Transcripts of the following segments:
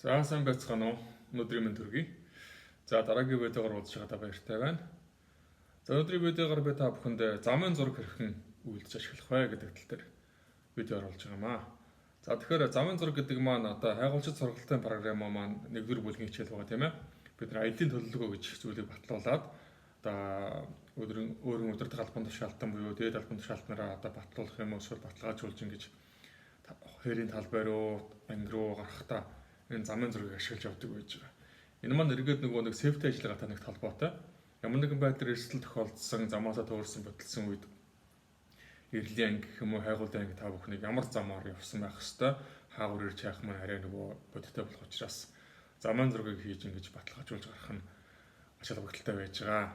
За сайн байцгаана уу? Өнөөдрийн мэнд төргий. За дараагийн видеогоор уулзж байгаадаа баяртай байна. За өнөөдрийн видеогоор би та бүхэнд замын зураг хэрхэн үйлдэж ашиглах вэ гэдэг тал дээр видео оруулж байгаамаа. За тэгэхээр замын зураг гэдэг маань одоо хайгуулчид сургалтын програм маань нэгдүгээр бүлгийн хичээл байгаа тийм ээ. Бид нар аялын төлөвлөгөө гэж зүйлийг батлуулаад одоо өөрийн өдөртөг албан тушаалтан буюу дээд албан тушаалтнараа одоо батлуулах юм уу эсвэл баталгаажуулж ингэж хээрийн талбай руу анги руу гарахдаа энэ замын зургийг ашиглаж явдаг байж байгаа. Энэ маань эргээд нэг сефти ажиллагаатай нэг талбайтай. Ямар нэгэн байдлаар эрсдэл тохиолдсон, замаасаа төөрсөн бодолсон үед эрлийн анги гэх юм уу хайгуулын анги та бүхнийг ямар замаар явсан байх хэвээр хаагур ирж яах маань арай нөгөө бодиттой болох учраас замын зургийг хийж ингэж баталгаажуулж гарах нь маш албагталтай байж байгаа.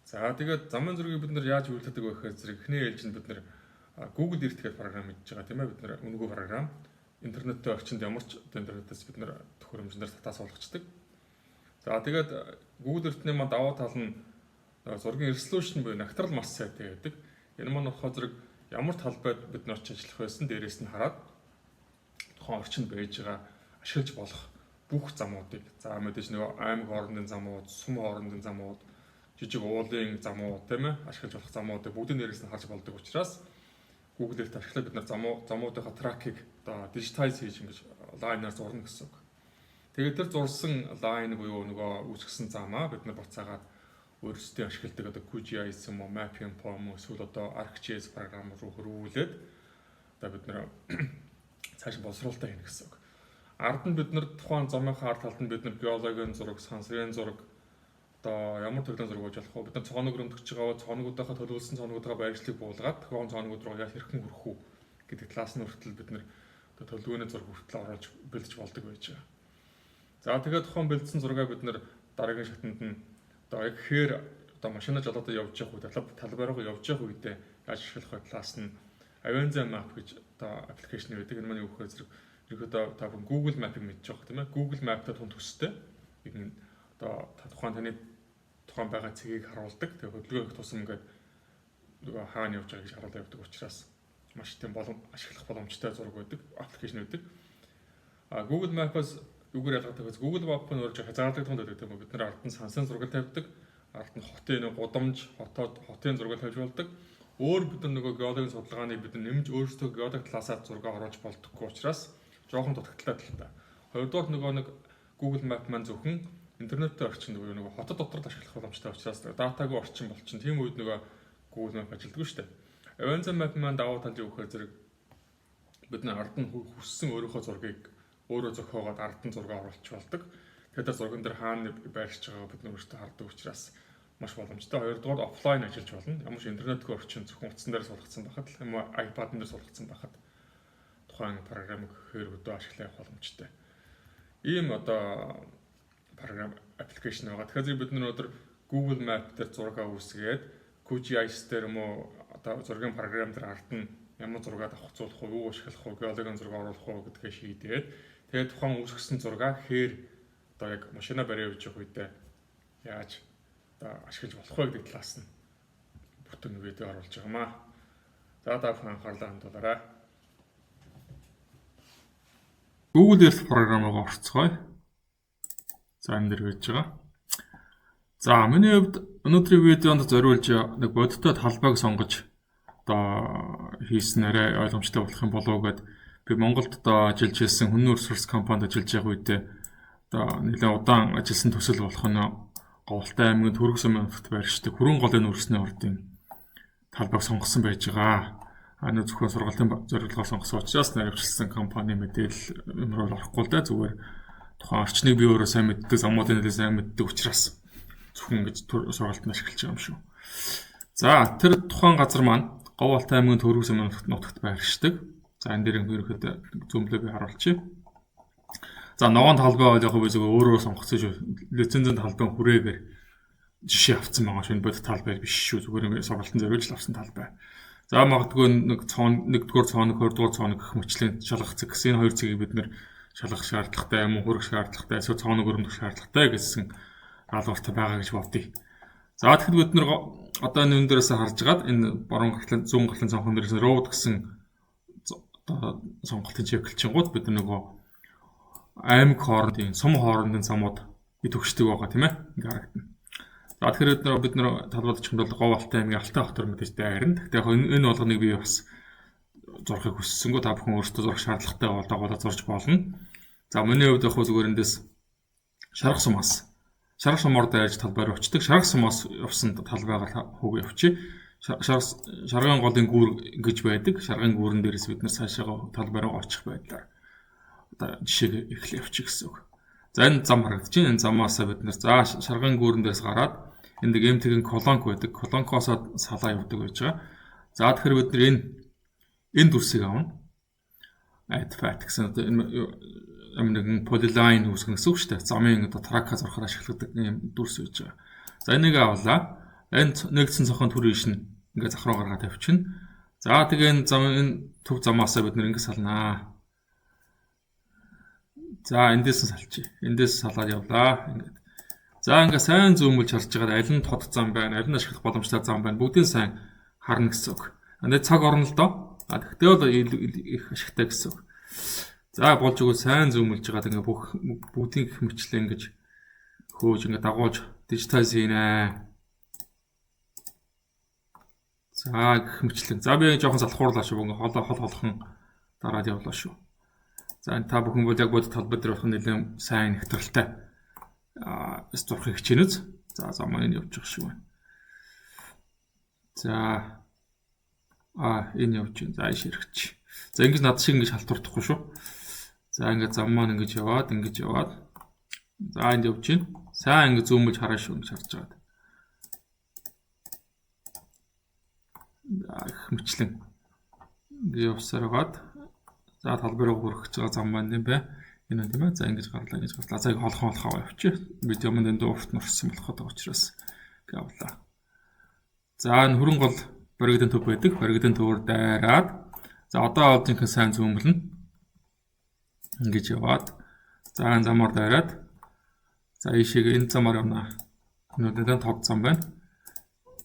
За тэгээд замын зургийг бид нар яаж үйлддэг вэ гэхээр зэрэг эхний ээлжинд бид нар Google Earth гэдэг програм хийж байгаа тийм ээ. Бид нар үнэгүй програм интернеттэй орчинд ямар ч интернетээс бид нар төхөөрөмжнөр татаа суулгачдаг. За тэгээд Google Earth-ний маань даваа тал нь зургийн resolution буюу нагтрал маш сайтай байдаг. Энэ маань болохоор зэрэг ямар талбайд бид нар ч ажиллах байсан дээрээс нь хараад тухайн орчинд байж байгаа ашиглаж болох бүх замуудыг за мэдээж нөгөө аймаг хоорондын замууд, сум хоорондын замууд, жижиг уулын замууд тийм ээ ашиглаж болох замуудыг бүгдийн дээрээс нь харж болдог учраас Google Earth ашиглаад бид нар замуудынхаа тракийг одоо дижиталайз хийж ингэж лайнаар зурна гэсэн үг. Тэгээд тэр зурсан лайн буюу нөгөө үүсгэсэн замаа бид нар буцаагаад өөрсдөө ашигладаг одоо QGIS юм уу, Mapping юм уу эсвэл одоо ArcGIS програм руу хөрвүүлээд одоо бид нар цааш боловсруулалтаа хийнэ гэсэн үг. Ард нь бид нар тухайн замынхаа ард талд нь бид нар геологийн зураг, сансрын зураг одоо ямар төрлийн зураг болж болох вэ? Бид нар цооног өрөмтгөж байгаа цооногуудынхаа төлөвлөсөн цооногуудынхаа байршлыг буулгаад тухайн цооногууд руу яаж хэрхэн хүрэх үү гэдэг талаас нь хүртэл бид нар төлөвлөгөөний зураг хүртэл оруулж бэлдэж болдог байж байгаа. За тэгээд тухайн бэлдсэн зургаа бид нар дараагийн шатанд нь одоо яг хээр одоо машинаа жолоодоо явж явах үед талбай руу явж явах үедээ яаж ашиглах вэ талаас нь Avanza Map гэж одоо аппликейшн байдаг. Энэ маань юу гэхээр зэрэг ерөөдөө та бүхэн Google Map-ыг мэдж байгаа тийм ээ. Google Map-тай тун төстэй. Энэ одоо тухайн байгаа цэгийг харуулдаг. Тэгээ хөдөлгөөн их тусам ингээд нөгөө хаана явж байгаа гэж харуулж явдаг учраас маш тийм ашиглах боломжтой зураг байдаг, аппликейшн байдаг. Google Map-аас юугаар ялгаатай вэ? Google Map нь өөрөөр хязгаарлагддаг тунд байдаг тийм үү? Бид нар ард нь сансын зураг тавьдаг, ард нь хотын гудамж, хотын зураг тавьж болдог. Өөр бид нар нөгөө геологийн судалгааны бид нэмж өөрсдөө геологи талаасаа зураг оруулж болдоггүй учраас жоохон дутагдaltaй талтай. Хоёрдугаар нөгөө нэг Google Map маань зөвхөн интернеттэй орчинд буюу нөгөө хотод дотор ашиглах боломжтой учраас датагүй орчин болчихно. Тийм үед нөгөө Google Map ажилддаг шүү дээ. Avanza Map маань даваа тал юу гэхээр зэрэг бид нар ард нь хүссэн өөрийнхөө зургийг өөрөө зохиогоод ард нь зураг оруулж болдог. Тэгэхээр зурган дээр хаана байршиж байгааг бид нар өөрсдөө хардаг учраас маш боломжтой. Хоёрдугаар офлайн ажиллаж болно. Ямар ч интернетгүй орчин зөвхөн утсан дээр суулгацсан байхад л юм уу iPad-н дээр суулгацсан байхад тухайн програмыг хэр өдөө ашиглах боломжтой. Ийм одоо програм аппликейшн байгаа. Тэгэхээр бид нар өнөөдөр Google Map дээр зураг үүсгээд QGIS дээр юм уу одоо зургийн програм дээр ард нь ямар зураг авахцуулах уу, юу ашиглах уу, геологийн зураг оруулах уу гэдгээ шийдээд тэгээд тухайн үүсгэсэн зургаа хээр одоо яг машина бариа явж явах үедээ яаж одоо ашиглаж болох вэ гэдэг талаас нь бүтэн видео оруулж байгаамаа. За та бүхэн анхаарлаа хандуулаарай. Google Earth програмыг орцгоё. За энэ дэр гэж байгаа. За миний хувьд өнөөдрийн видеонд зориулж нэг бодиттой талбайг сонгож одоо хийсэн арай ойлгомжтой болох юм болов уу гэд би Монголд одоо ажиллаж ирсэн хүний ресурс компанид ажиллаж байгаа үедээ одоо нэлээд удаан ажилласан төсөл болох нь Говьтай аймгийн Төрөг сумын хотод байршдаг Хүрэн голын үрсний ордын талбайг сонгосон байж байгаа. Энэ зөвхөн сургалтын зорилгоор сонгосон учраас наривчлсан компани мэдээлэл юмруу орохгүй л да зүгээр тухайн орчныг би өөрөө сайн мэддэг, замуудын нэлээд сайн мэддэг учраас зөвхөн ингэж сургалтанд ашиглаж байгаа юм шүү. За тэр тухайн газар маань Говьтай аймгийн Төрөг сумын нутагт байршдаг. За энэ дээр ерөнхийдөө зөмлөө би харуулчих. За ногоон талбай бол яг би зөв өөрөө сонгоцсон шүү. Лицензийн талбай хүрээгээр жишээ авсан байгаа шүү. Энэ бодит талбай биш шүү. Зүгээр сургалтын зориулж авсан талбай. За магадгүй нэгдүгээр цооног, хоёрдугаар цооног гэх мэтлэн шалгах цаг гэсэн энэ хоёр цагийг бид нэр шалгах шаардлагатай юм уу, хүрэх шаардлагатай, эсвэл цооног өрөмдөх шаардлагатай гэсэн даалгавартай байгаа гэж бодъё. За тэгэхэд бид нэр одоо энэ дээрээс харж байгаад энэ борон гартлын зүүн гартлын цонхон дээрээс road гэсэн одоо сонголтын чиглэлчингууд бид нөгөө аймаг хоорондын, сум хоорондын замууд төгсдөг байгаа тийм ээ. Ингээ харагдана. За тэгэхээр бид нэр талбайд ч юм бол Говь Алтай аймгийн Алтай хотор мэдээж дайрна. Тэгэхээр энэ болгоныг би бас зурхыг хүссэнгүү та бүхэн өөрсдөө зурх шаардлагатай болоогоо зурж болно. За миний хувьд яг зүгээр эндээс Шарах сумаар дайрж талбайр очдөг. Шарах сумаас явсан талбайгаар хөг явчих. Шарган голын гүүр гэж байдаг. Шарган гүүрэн дээрээс бид нар цаашаа талбайраа очих байдлаар одоо жишээг эхлэх явчих гэсэн үг. За энэ зам харагдаж байна. Энэ замаасаа бид нар за шарган гүүрэн дээрээс гараад энэ эмтгэн колонк байдаг. Колонкоос салаа явдаг байж байгаа. За тэгэхээр бид нар энэ дүрсийг авна. Add fat гэсэн одоо энэ нэгэн polyline үүсгэх гэсэн үг шүү дээ. Замын одоо тракка зурхаар ашигладаг юм дүрс байж байгаа. За энийг авлаа. Энд нэгдсэн цохон төр иш нь ингээ зах руу гаргаад тавьчихна. За тэгээ энэ төв замаасаа бид нэг салнаа. За эндээс салчих. Эндээс салаад явлаа. Ингээд. За ингээ сайн зөөмөлж харж байгаа аль нь тод зам байна, аль нь ашиглах боломжтой зам байна. Бүгдийг сайн харна гэсэн үг. Энд цаг орно л доо. Тэгтээ бол их ашигтай гэсэн үг. За болж өгөө сайн зөөмөлж байгаа ингээ бүгдийн их мэтлээ ингэж хөөж ингээ дагуулж дижитализ хийнэ. За гэх мэтлэн. За би жоохон залхуурлаа шүү. Ингээ хол холхон дараад явлаа шүү. За та бүхэн бол яг бодит талбай дээр болох нэлээд сайн нэгтрэлтэй зурхыг хичээнэз. За замаа энэ явж байгаа шүү байна. За энэ явж байна. За ширхэж. За ингэж над шиг ингэж халтурдахгүй шүү. За ингэ зам маань ингэж яваад. За энд явж байна. Сайн ингэ зөөмөж хараа шүү гэж харж байгаа. За их мэтлэн. Ингэ явсаар байгаад. За талбайраа хүрэх гэж байгаа зам маань юм бэ. Энэ тийм ээ. За ингэж гарлаа. За яг холхон явчих. Бид юм дэнд урт нурсан болох гэдэг учраас явлаа. За энэ хөрөн гол баригдын төв байдаг. Баригдын төвөр дайраад. За одоо олдынхын сайн зөөмөлнө. Ингэж яваад. За энэ замаар дайраад. За ийшээ энэ замаар явна. Нүдэнд тод зам байна.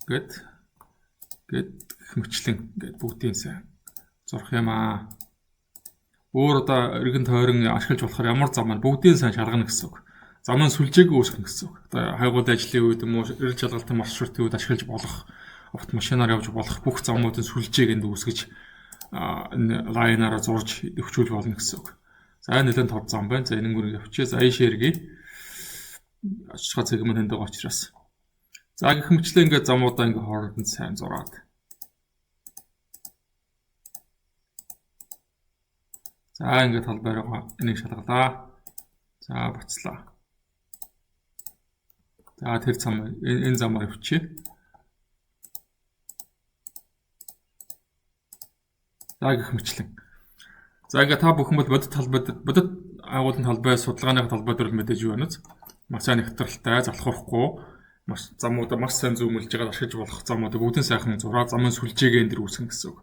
Гэт хэмчлэн ингээд бүгдийн сайн зурх юм аа. Өөр одоо эргэн тойрон ашиглаж болохоор ямар зам маань бүгдийн сайн шаргана гэсэн үг. Замын сүлжээг үүсгэх гэсэн үг. Одоо хайгуул ажлын үед юм уу эрж жалгалтын маршрутын үед ашиглаж болох автомашинаар явж болох бүх замуудын сүлжээг энд үүсгэж энэ лайнаараа зурж өвчүүл болно гэсэн үг. За нэлээд тод зам байна. За энэ гүрийг явчих. За ишэрги ашигла цэгмэнд байгаа учраас. За гэх мэтлээ ингээд замуудаа ингээд хооронд нь сайн зураад. За ингээд талбайраа энийг шалгалаа. За буцлаа. За тэр зам энэ замаар явчих. За гэх мэтлэн. За ингээд та бүхэн бол бодит агуулгын талбай судалгааны талбай дээр мэдээж юу байна вэ? Маш сайн нэгтрэлтэй, залхуурахгүй, маш замуудаа маш сайн зөөмөлж байгаа ашиглаж болох замуудыг бүгдийн сайхан зураа замын сүлжээгээ энэ дэр үүсгэн гэсэн үг.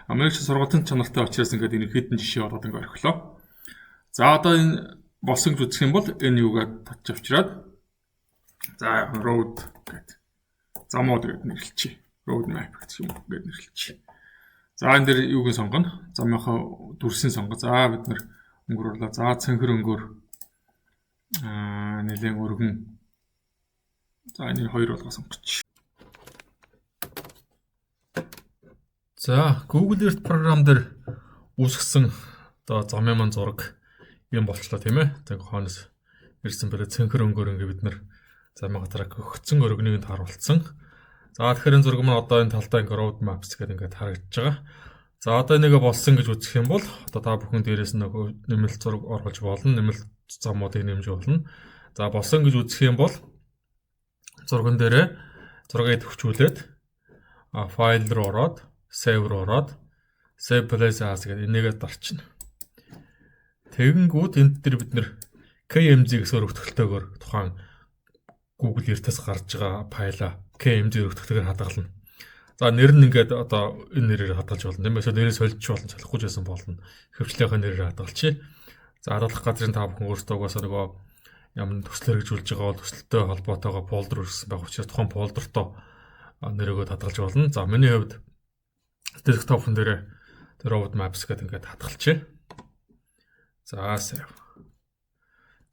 Америкч сургалтын чанартай учраас ингээд энэ хэдэн жишээ болоод ингээд орхилоо. За одоо энэ болсон гэж үзэх юм бол энэ юугаад татж авчираад за road гэдэг замууд гэдэг нэрлэлчээ. Road map гэдэг юм гэдэг нэрлэлчээ. За энэ дэр юуг нь сонгоно? Замынхаа дүрсийн сонго. За бид нэр өнгөрүүлээ. За цэнхэр өнгөр нэлээд өргөн. За энэ хоёр болгоо сонгоч. За Google Earth програм дээр үүсгэсэн одоо замын маань зураг юм болчлоо тийм ээ. За хойноос ирсэн бэлээ цэнхэр өнгөр ингээ бид нар замын хатраг өгцөн өргөнийг харуулсан. За тэгэхээр энэ зураг маань одоо энэ талдаа ингээ road maps гэдэг ингээд харагдаж байгаа. За одоо энийг болсон гэж үзэх юм бол одоо та бүхэн дээрээс нөгөө нэмэлт зураг оруулж болно, нэмэлт замуудыг нэмж болно. За болсон гэж үзэх юм бол зурган дээрээ зургийг төвчүүлээд файл руу ороод, save руу ороод, save place as гэдэг энийгээ дарчна. Тэгэнгүүт энд дээр бид нэр KMZ гэсэн өргөтгөлтөөр тухайн Google Earth-аас гарч байгаа файлаа KMZ өргөтгөлтөөр хадгална. За нэр нь ингээд одоо энэ нэрээр хадгалж болно. Тийм ээ. Нэрээ солих болно, солихгүй жисэн болно. Хөвчлийнхээ нэрээр хадгалчих. За хадгалах газрын та бүхэн өөрсдөө угаасаа нөгөө ямар төсөл хэрэгжүүлж байгаа бол төсөлтэй холбоотойгоо фолдер үүсгэн байх учраас тухайн фолдертоо нэрөөгөө хадгалж болно. За миний хувьд desktop-ын дээр road maps гэдэг ингээд хадгалчих. За save.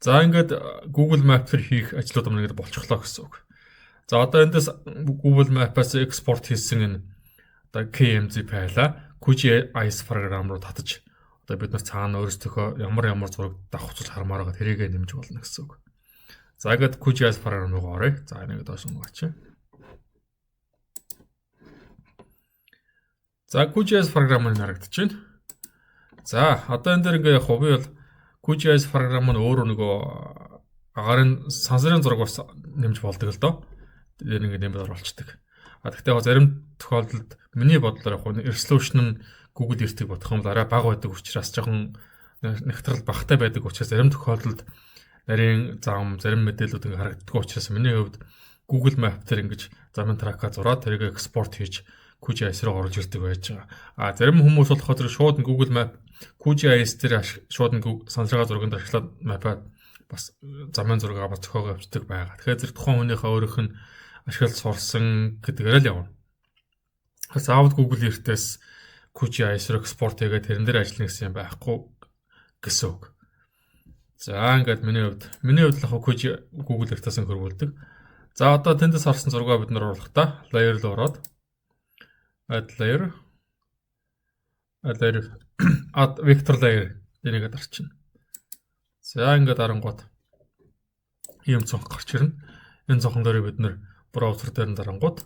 За ингээд Google Map-ээр хийх ажлууд маань ингээд болчихлоо гэсэн үг. За одоо эндээс Google Map-аас экспорт хийсэн энэ одоо KMZ файлаа QGIS програм руу татаж одоо бид нар цаана өөрсдөө ямар зураг давхцуулж хармаар байгаа тэрийг нэмж болно гэсэн үг. За ингээд QGIS програм руу оръё. За энийг доош нугаач. За QGIS програм нь харагдаж байна. За одоо энэ дээр ингээ яг би бол QGIS програм нь өөрөө нөгөө агарын сансрын зураг бас нэмж болдог л доо. Тэр ингээ нэмээд оруулцдаг. Гэхдээ зарим тохиолдолд миний бодлоор яг resolution нь Google Earth-ийг бодох юм бол арай бага байдаг учраас жоохон нэгтрэл багтай байдаг учраас зарим тохиолдолд нарийн зам зарим мэдээлүүд ингээ харагддаг учраас миний хувьд Google Map дээр ингэж замын тракка зураад тэрийг экспорт хийж QGIS руу оруулж ирдэг байж байгаа. Зарим хүмүүс болохоор шууд Google Map QGIS дээр шууд сансрын зурганд ашиглаад мапад бас замын зургаа бас зохиогоо авчдаг байгаа. Тэгэхээр зэрэг тухайн хүнийхээ өөрийнх нь ашиглаж сурсан гэдгээр л явна. Заавал Google Earth-ээс QGIS руу экспорт хийгээд тэрэн дээр ажиллана гэсэн юм байхгүй гэсэн үг. За ингээд миний хувьд л Google Earth-аас хөрвүүлдэг. За одоо тэндээс харсан зургаа бид нар оруулахдаа layer руу ороод add vector layer энийг дарчихна. За ингээд дарангууд ийм цонх гарч ирнэ. Энэ цонхон дээр бид нэр браузер дээр нь дарангууд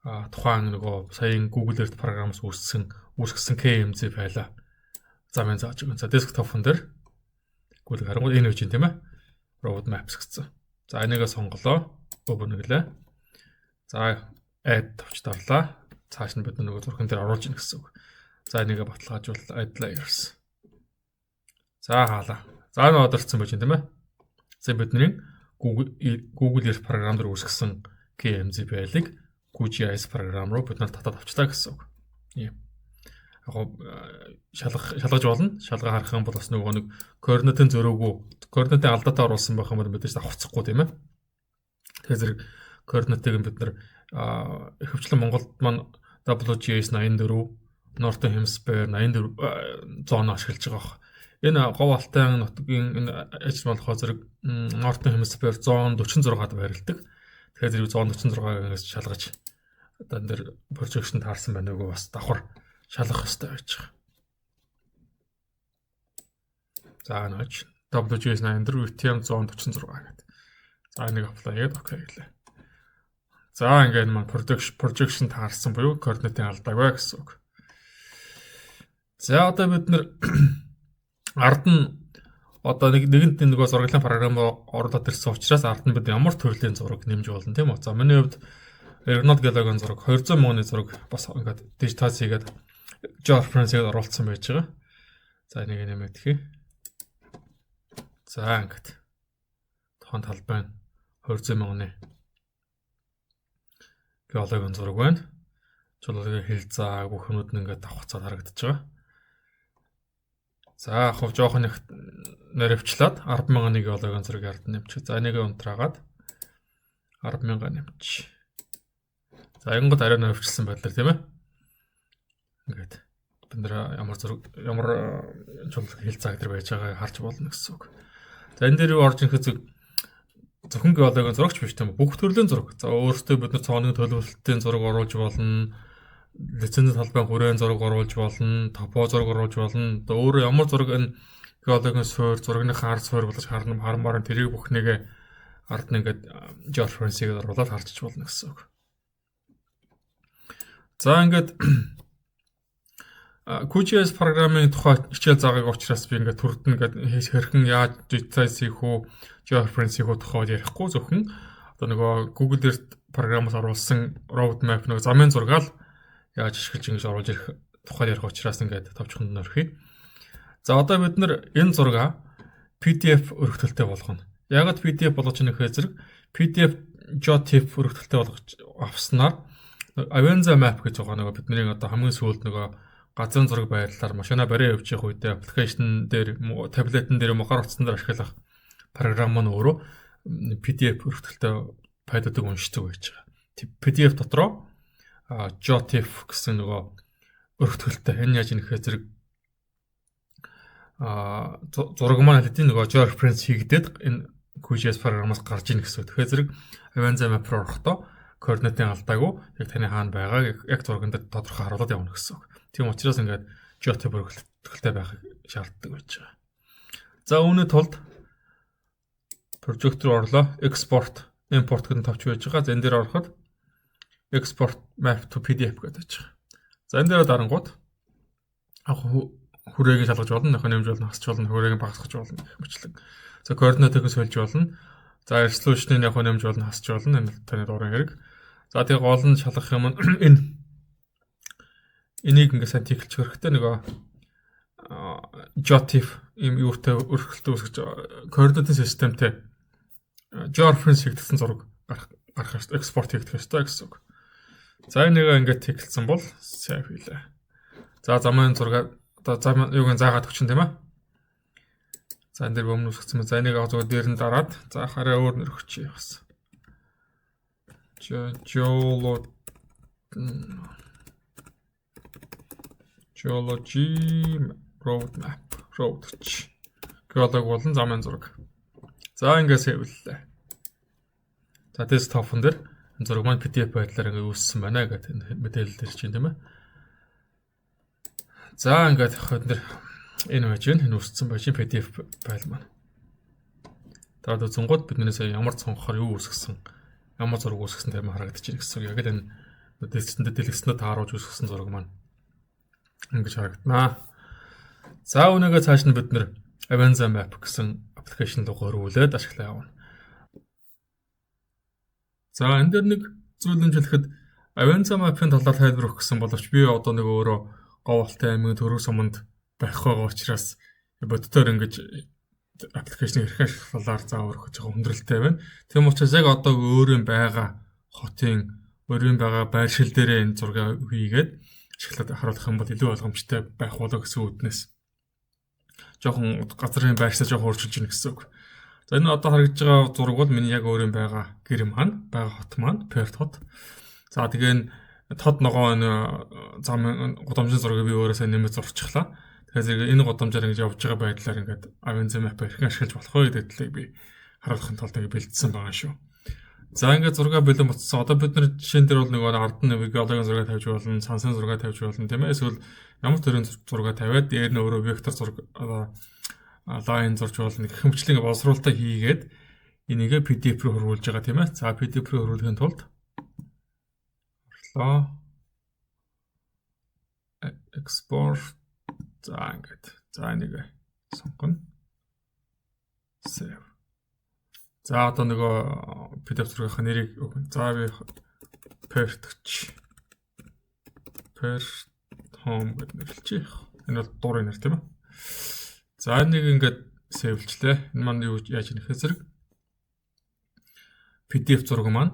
тухайн нөгөө саяын Google Earth програмаас үүсгэсэн KMZ файлаа замын зааж өгөн. За десктопн дээр Google харангууд энэ үеийн тийм ээ. Road Maps гэсэн. За энийгээ сонголоо. Open гэлээ. За add товч дарлаа. Цааш нь бид нөгөө зурган дээр оруулж ийн гэсэн үг. За энийгээ баталгаажуул add layers. За хаалаа. За энэ одорцсон байж тийм ээ. За бидний Google Earth програм дээр үүсгэсэн KMZ файлыг QGIS програм руу бид нар татаад авчлаа гэсэн үг. Ийм. Шалгаж болно. Шалгаа харах юм бол бас нөгөө нэг координатын зөрөөгүй, координатын алдаатай оруулсан байх юм бол мэдээж давхцахгүй тийм ээ. Тэгэхээр зэрэг координатыг бид нар ихэвчлэн Монголд маань WGS 84, Northern Hemisphere 84 зон ашиглаж байгаа. Энэ говь алтай нутгийн энэ ажил болохоор зэрэг Northern Hemisphere зон 46-ад байрладаг. Тэгэхээр зэрэг зон 46-аас шалгаж одоо энэ дэр projection таарсан байна уу бас давхар шалгах хэрэгтэй байж байгаа. За наач WGS 84 UTM зон 46 гэдэг. За энийг apply хийгээд окей гэлээ. За ингээд маань projection таарсан буюу координатын алдаагүй гэсэн үг. За одоо бид нэр ард нь одоо нэгэнт нөгөө зураглалын програм оруулаад ирсэн учраас ард нь бид ямар төрлийн зураг нэмж болно тийм үү? За миний хувьд Ronald Gallagher зураг 200 мянганы зураг бас ингээд дижиталс хийгээд georeference-ийг оруулсан байж байгаа. За энийг нэмээд хий. За ингээд тохон талбай 200 мянганы Gallagher зураг байна. Жолоогийн хэлцээ бүх юмуд нь ингээд давхцаад харагдаж байгаа. За яг жоохон их наривчлаад 10,000-ыг Gallagher зургийг ард нь нэмчих. За энийг унтраагаад 10,000 нэмчих. За ангууд арай навчилсан байдлаар тийм ээ. Ингээд бид нэр ямар жолоогийн хэлцээ гэдэг байж байгааг харж болно гэсэн үг. За энэ дээр юу орж ирэх зэрэг зөвхөн Gallagher зурагч биш тийм үү? Бүх төрлийн зураг. За өөрөөсөө бид нар цооны төлөвлөлтийн зураг оруулж болно. Лицензийн талбайн хүрээний зураг оруулж болно, топо зураг оруулж болно. Одоо өөр ямар зураг энэ Gallagher суур, зурагныхаа ард суур болж хармаар тэрийг бүхнийгээ ард нь ингээд georeference-ийг оруулаад харчиж болно гэсэн үг. За ингээд QGIS програмын тухай хичээл заагааг учраас би ингээд төрд нь ингээд хэрхэн яаж digitize хийх үү, georeference хийх үү тухай ярихгүй зөвхөн одоо нөгөө Google Earth програмаас оруулсан road map нөгөө замын зургаал яаж ашиглаж ингэж оруулж ирэх тухай ярих учраас ингээд товчхонд нөрхий. За одоо бид нэр энэ зургаа PDF өргөтөлтэй болгоно. Яагаад PDF болгож ийнэ гэхээр зэрэг PDF JOTF өргөтөлтэй болгож авснаар Avenza map гэж байгаа нөгөө бидний одоо хамгийн сүүлд нөгөө газрын зураг байрлалаар машина бариа явж явах үедээ аппликейшн дээр таблетэн дээр мохор утсан дээр ашиглах програм маань өөрөө PDF өргөтөлтэй файлуудыг уншдаг байж байгаа. PDF дотроо JOTF гэсэн нөгөө өргөтөлтэй энэ яаж нэхээ зэрэг зураг маань хэдийн нөгөө georeference хийгдээд энэ QGIS програмаас гарч ийн гэсэн. Тэгэхээр зэрэг Avanza Map руу орохдоо координатын алдаагүй яг таны хаана байгааг яг зурган дээр тодорхой харуулад явна гэсэн. Тийм учраас ингээд geotab хөлтэй байх шаарддаг байж байгаа. За үүний тулд project руу орлоо. Export, import гэдэг тавч байж байгаа. За энэ дээр ороход export map to PDF гэдэг байж байгаа. За энэ дээр дарангууд хүрээгийг шалгаж болно, нөхөн нэмж болно, хасч болно, хүрээгийг багасгах болно гэх мэтлэг. За координатыг сольж болно. За resolution-ыг яг нэмж болно, хасч болно. Энэ таны дуурайн хэрэг. За тэгээ гол нь шалгах юм энэ энийг ингээд сайн тиклж хэрэгтэй нөгөө JOTIF ийм юутай өрхөлтөө үүсгэж координатын системтэй georeference хийгдсэн зураг гарах экспорт хийгдэх ёстой гэсэн үг. За энийг ингээд тиклсэн бол save хийлээ. За замын зураг одоо зам юуг заагаад өгчин тийм ээ. За энэ дээр өмнө үсгэсэн. За энийг зүгээр дээр нь дараад за хараа өөр нэр өгчий бас. Geology roadmap roadch. Geolog болон замын зураг. За ингээд сэвэллээ. За desktop-н дээр зураг маань PDF байдлаар ингээд үүссэн байна гэдэг мэдээлэл дээр чинь тийм ээ. За ингээд хойд нэр энэ байж байна. Энэ үүссэн байж PDF файл маань. Тэгээд зунгууд биднээс ямар цонхоор юу үүсгэсэн, ямар зураг үүсгэсэн тэр харагдаж байна гэсэн. Яг л энэ дэлгэцэндээ тааруулж үүсгэсэн зураг маань ингэж харагдана. За өнөөгөө цааш нь бид нэр Avanza Map гэсэн аппликейшн руу хөрвүүлээд ашиглаа явна. За энэ дээр нэг зүйл нэмжлэхэд Avanza Map-ын талаар тайлбар өгөх гэсэн боловч би одоо нэг өөрөө говьалтай аймгийн төрөв суманд байх байгаа учраас боддоор ингэж аппликейшн хэрхэн ашиглахаар заавар өгч байгаа хүндрэлтэй байна. Тийм учраас яг одоо өөрийн байгаа хотын өөрийн байгаа байршил дээрээ энэ зургийг хийгээд ашиглаад харуулах юм бол илүү ойлгомжтой байх болоо гэсэн үднэс. Жохон газрын байршил жохон өөрчилж ийн гэсэн үг. За энэ одоо харагдж байгаа зураг бол миний яг өөрийн байгаа гэр маань, байгаа хот маань, Perth хот. За тэгээ тод ногоо энэ зам гудамжийн зургийг би өөрөөсөө нэмээд зурчихлаа. Тэгэхээр энэ гудамжаар ингэж явж байгаа байдлаар ингээд Avanza Map хэрхэн ашиглаж болох вэ гэдэг талыг би харуулахын тулд ингэ бэлдсэн байгаа шүү. За ингээд зураг бэлэн буцсан. Одоо бид нар жишээн дээр бол нөгөө ард нь геологийн зураг тавьж болно, сансын зураг тавьж болно тийм ээ. Эсвэл ямар төрлийн зураг тавиад дээр нь өөрөө вектор зураг лайн зурж болно. Гэх мэтчлэн боловсруулалтаа хийгээд энийгээ PDF рүү хөрвүүлж байгаа тийм ээ. За PDF рүү хөрвүүлэхийн тулд орлоо. Export за ингээд. За энийг сонгоно. Save. За одоо нөгөө PDF зургийнхаа нэрийг өгнө. За би Perth home гэдэг нэрлэжээ. Энэ бол дуурын нэр тийм ээ. За энийг ингээд сэвэлчлээ. Энэ маань юу яаж нөхөө зэрэг PDF зураг маань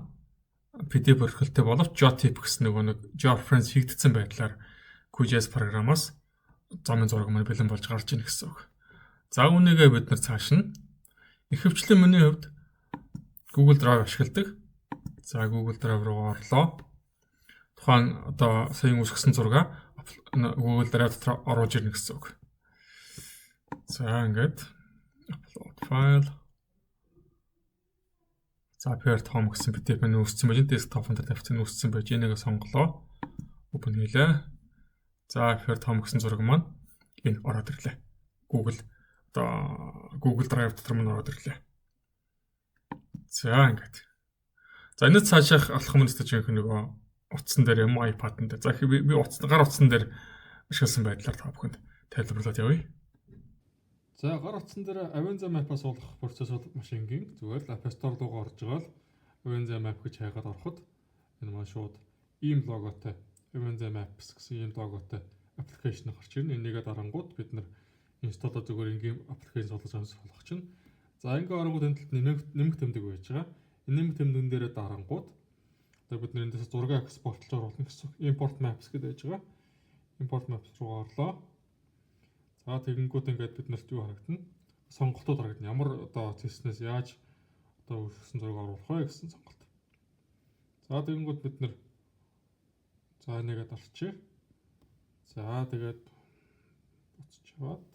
PDF өрхөлтэй боловч JOTIF гэсэн нэг georeference хийгдсэн байдлаар QGIS програмаас замын зураг маань бэлэн болж гарч ийн гэсэн үг. За үүнийгээ бид нар цааш нь ихэвчлэн миний хувьд Google Drive ашигладаг. За Google Drive руу орлоо. Тухайн одоо саяхан үүсгэсэн зураг Google Drive дотор оруулж ирнэ гэсэн үг. За ингээд upload file. За Perth home гэсэн PDF нь үүссэн байж desktop-ын дээр тавьсан үүссэн байж энийг сонголоо. Open хийлээ. За Perth home гэсэн зураг маань энэ ороод ирлээ. Google Drive дотор мань ороод ирлээ. За ингээд. За энэ цаашаах алах хүмүүст чинь нөгөө утсан дээр юм iPad-н дээр. За би гар утсан дээр ашигласан байдлаар та бүхэнд тайлбарлаад явъя. За гар утсан дээр Avanza Map-аас суулгах процесс бол маш энгийн. Зүгээр л App Store руу орж байгаа л Avanza Map гэж хайгаад ороход энэ маань шууд ийм логотой Avanza Maps гэсэн ийм логотой аппликейшн гарч ирнэ. Энийгээ дарангууд бид нар инсталлоо зүгээр ингийн аппликейшн суулгаж болох чинь. За ингээ орнгууд энэ талд нэмэх тэмдэг байж байгаа. Энэ нэмэх тэмдэгэн дээр дарангууд одоо бид эндээс зураг экспортлж оруулна гэсэн. Import Maps гэдэг байж байгаа. Import Maps руу орлоо. За тэгэнгүүт ингээд бид нарт юу харагдана? Сонголтууд харагдана. Ямар одоо теснээс яаж одоо үүсгэсэн зураг оруулах вэ гэсэн сонголт. За тэгэнгүүт бид нар за нэгэд орчих. За тэгээд буцаж аваад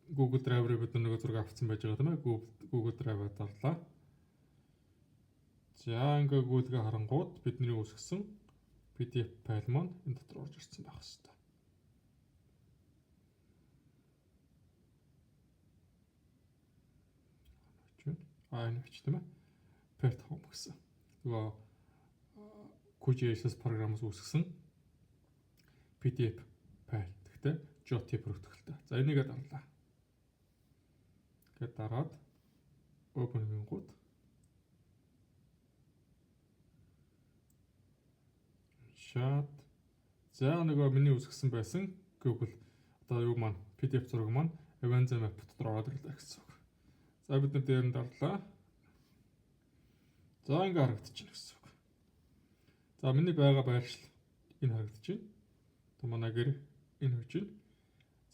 Google Drive-ыг бид нэг зураг авсан байж байгаа тийм ээ. Google Drive-аар дарлаа. За ингээ Google-гээ харангууд бидний үүсгэсэн PDF файл маань энэ дотор орж ирсэн байх хэвээр. Энэ ч тийм ээ. Pet Home гэсэн. Тэгээ QGIS програмаас үүсгэсэн PDF файл. Тэгтээ JOT бүртгэлтэй. За энийгээ дарлаа. Ингээд дараад open гингууд шат. За нөгөө миний үүсгэсэн байсан Google одоо юу маань PDF зураг маань Avanza Map дотор ороод ирлээ гэсэн үг. За бид нар дээр нь дарлаа. За ингээ харагдчихна гэсэн үг. За миний байгаа байршил энэ харагдчихэв. Одоо манай гэр энэ хөвж байна.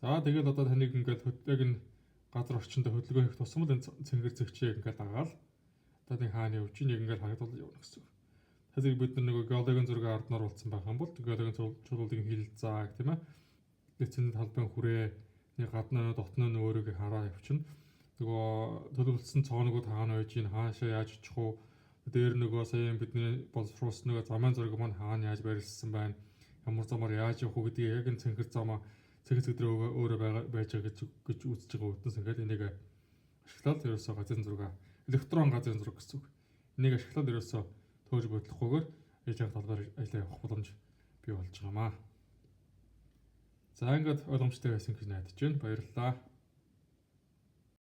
За тэгэл одоо таныг ингээл яг энэ газар орчинд хөдөлгөөн хийх тусмал энэ цэнгэр зэгчийг ингээл дагаал. Одоо нэг хааны хөвж нэг ингээл харагдвал явна гэсэн үг. Тэгэхээр бид нар нөгөө геологийн зураг ард нь оруулсан байх юм бол геологийн чуулгын хилэлцээг тийм ээ. Лицензийн талбайн хүрээ нэг гаднаа дотноо өөрийгөө хараа явчихна. Нөгөө төлөвлөсөн цооногууд хаана байж ийн хаашаа яаж очих уу? Дээр нөгөө сая бидний боловсруулсан нөгөө замын зураг маань хаана яаж барилсан байна? Ямар замаар яаж явах уу гэдгийг яг энэ цэнхэр замаа цэгц өдрөө өөрөө байж байгаа гэж үзэж байгаа үтнэс ингээд энийг ашиглаад ерөөсөө газрын зураг электрон газрын зураг гэсэн үг. Энийг ашиглаад ерөөсөө төөж бодлохгүйгээр ээж авах талбаар ажиллаа явах боломж бий болж байгаамаа. За ингээд ойлгомжтой байсан гэж найдаж байна. Баярлалаа.